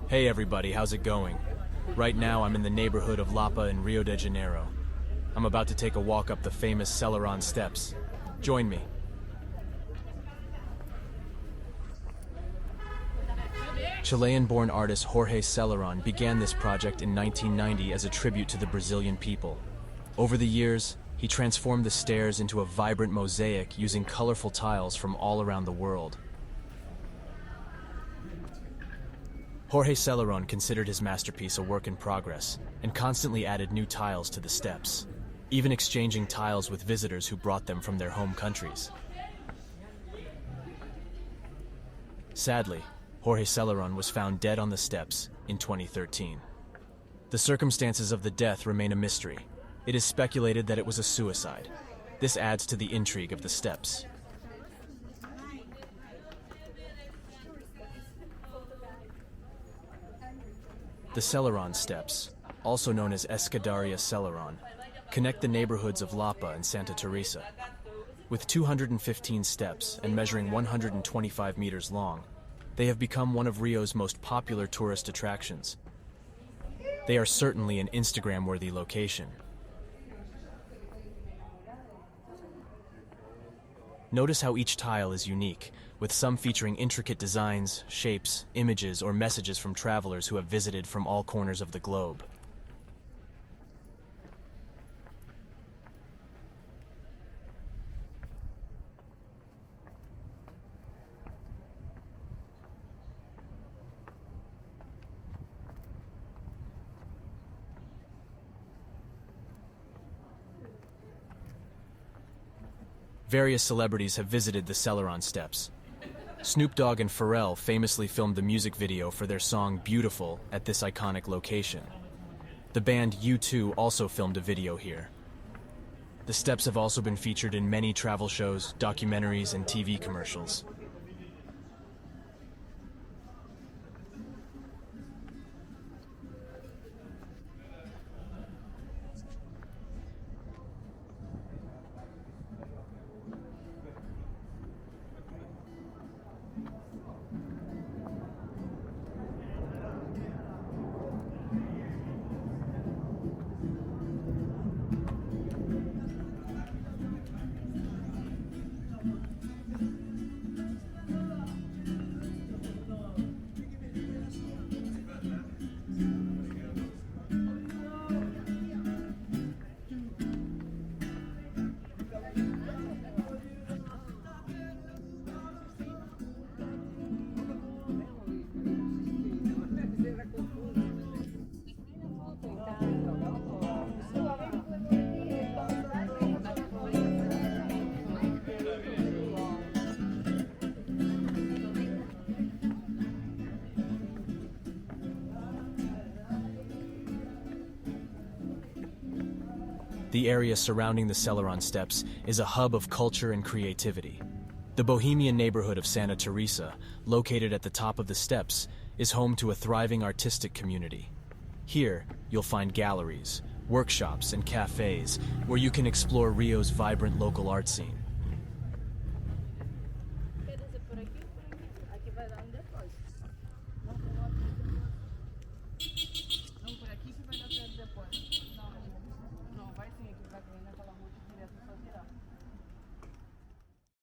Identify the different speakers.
Speaker 1: Hey everybody, how's it going? Right now I'm in the neighborhood of Lapa in Rio de Janeiro. I'm about to take a walk up the famous Selaron Steps. Join me. Chilean-born artist Jorge Selarón began this project in 1990 as a tribute to the Brazilian people. Over the years, he transformed the stairs into a vibrant mosaic using colorful tiles from all around the world. Jorge Selarón considered his masterpiece a work in progress and constantly added new tiles to the steps, even exchanging tiles with visitors who brought them from their home countries. Sadly, Jorge Selarón was found dead on the steps in 2013. The circumstances of the death remain a mystery. It is speculated that it was a suicide. This adds to the intrigue of the steps. The Selaron Steps, also known as Escadaria Selarón, connect the neighborhoods of Lapa and Santa Teresa. With 215 steps and measuring 125 meters long, they have become one of Rio's most popular tourist attractions. They are certainly an Instagram-worthy location. Notice how each tile is unique, with some featuring intricate designs, shapes, images, or messages from travelers who have visited from all corners of the globe. Various celebrities have visited the Selaron Steps. Snoop Dogg and Pharrell famously filmed the music video for their song Beautiful at this iconic location. The band U2 also filmed a video here. The steps have also been featured in many travel shows, documentaries, and TV commercials. The area surrounding the Selaron Steps is a hub of culture and creativity. The bohemian neighborhood of Santa Teresa, located at the top of the steps, is home to a thriving artistic community. Here, you'll find galleries, workshops, and cafes where you can explore Rio's vibrant local art scene.